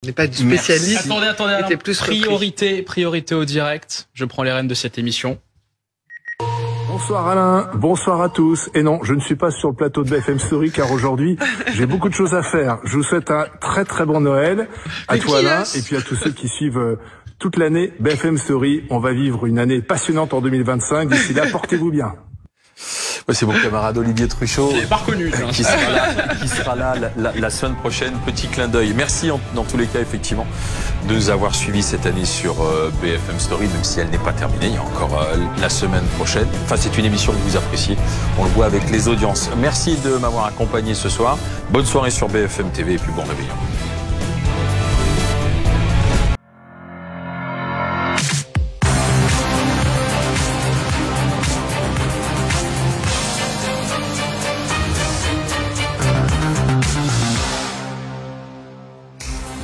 n'est pas du spécialiste. Attendez, était plus priorité au direct. Je prends les rênes de cette émission. Bonsoir Alain, bonsoir à tous. Et non, je ne suis pas sur le plateau de BFM Story car aujourd'hui, j'ai beaucoup de choses à faire. Je vous souhaite un très très bon Noël à toi Alain et puis à tous ceux qui suivent toute l'année BFM Story. On va vivre une année passionnante en 2025. D'ici là, portez-vous bien. C'est mon camarade Olivier Truchot. Je l'ai pas reconnu. Qui sera là la semaine prochaine. Petit clin d'œil. Merci dans tous les cas, effectivement, de nous avoir suivis cette année sur BFM Story, même si elle n'est pas terminée. Il y a encore la semaine prochaine. Enfin, c'est une émission que vous appréciez. On le voit avec les audiences. Merci de m'avoir accompagné ce soir. Bonne soirée sur BFM TV et puis bon réveillon.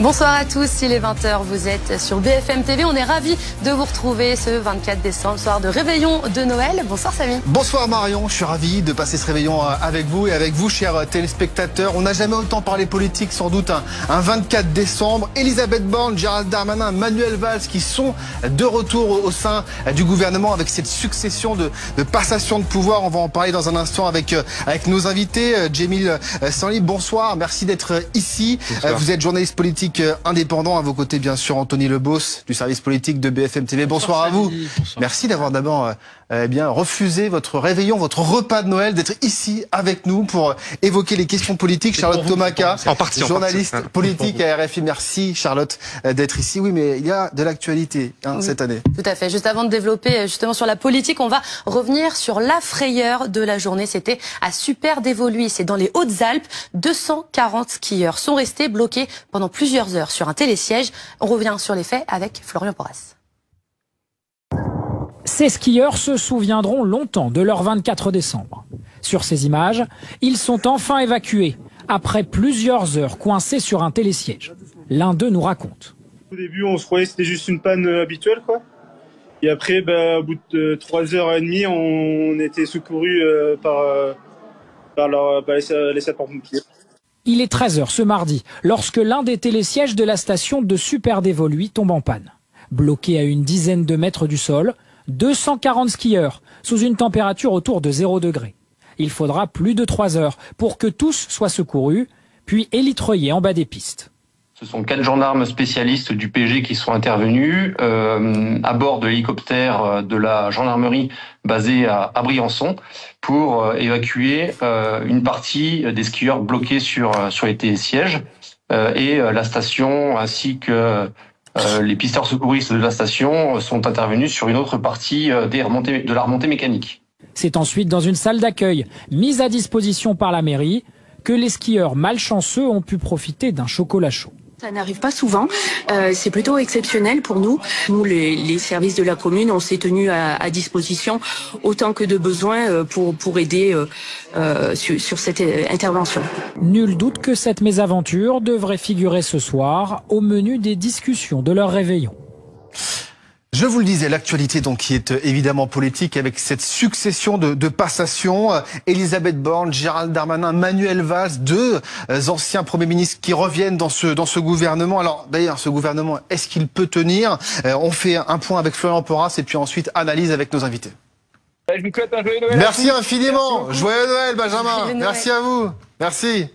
Bonsoir à tous, il est 20h, vous êtes sur BFM TV. On est ravis de vous retrouver ce 24 décembre, soir de réveillon de Noël. Bonsoir Samy. Bonsoir Marion, je suis ravi de passer ce réveillon avec vous et avec vous, chers téléspectateurs. On n'a jamais autant parlé politique, sans doute un 24 décembre. Elisabeth Borne, Gérald Darmanin, Manuel Valls qui sont de retour au sein du gouvernement avec cette succession de passation de pouvoir. On va en parler dans un instant avec nos invités. Djemil Sanli, bonsoir, merci d'être ici. Vous êtes journaliste politique indépendant, à vos côtés bien sûr Anthony Lebos du service politique de BFM TV. Bonsoir à vous. Bonsoir. Merci d'avoir d'abord refusé votre réveillon, votre repas de Noël, d'être ici avec nous pour évoquer les questions politiques. Charlotte Tomaka, journaliste politique à RFI. Merci Charlotte d'être ici. Oui, mais il y a de l'actualité cette année. Tout à fait. Juste avant de développer justement sur la politique, on va revenir sur la frayeur de la journée. C'était à Superdévoluy, c'est dans les Hautes-Alpes. 240 skieurs sont restés bloqués pendant plusieurs heures sur un télésiège. On revient sur les faits avec Florian Porras. Ces skieurs se souviendront longtemps de leur 24 décembre. Sur ces images, ils sont enfin évacués, après plusieurs heures coincés sur un télésiège. L'un d'eux nous raconte. Au début, on se croyait que c'était juste une panne habituelle, quoi. Et après, au bout de 3h30, on était secourus par les sapeurs-pompiers. Il est 13h ce mardi, lorsque l'un des télésièges de la station de Superdévoluy tombe en panne. Bloqué à une dizaine de mètres du sol, 240 skieurs, sous une température autour de 0 degré. Il faudra plus de 3 heures pour que tous soient secourus, puis élitreillés en bas des pistes. Ce sont 4 gendarmes spécialistes du PG qui sont intervenus à bord de l'hélicoptère de la gendarmerie basée à Briançon pour évacuer une partie des skieurs bloqués sur les télésièges et la station ainsi que les pisteurs secouristes de la station sont intervenus sur une autre partie de la remontée mécanique. C'est ensuite dans une salle d'accueil mise à disposition par la mairie que les skieurs malchanceux ont pu profiter d'un chocolat chaud. Ça n'arrive pas souvent, c'est plutôt exceptionnel pour nous. Nous, les services de la commune, on s'est tenus à disposition autant que de besoin pour aider sur cette intervention. Nul doute que cette mésaventure devrait figurer ce soir au menu des discussions de leur réveillon. Je vous le disais, l'actualité donc qui est évidemment politique avec cette succession de passations. Elisabeth Borne, Gérald Darmanin, Manuel Valls, deux anciens premiers ministres qui reviennent dans ce gouvernement. Alors d'ailleurs, ce gouvernement, est-ce qu'il peut tenir? On fait un point avec Florian Porras et puis ensuite analyse avec nos invités. Je vous souhaite un joyeux Noël. Merci infiniment. Joyeux Noël, Benjamin. Merci à vous. Merci.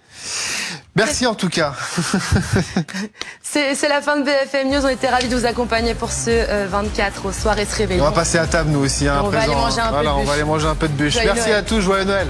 Merci en tout cas. C'est la fin de BFM News. On était ravis de vous accompagner pour ce 24 au soir et ce réveillon. On va passer à table nous aussi. On va aller manger un peu de bûche. Merci à tous. Joyeux Noël.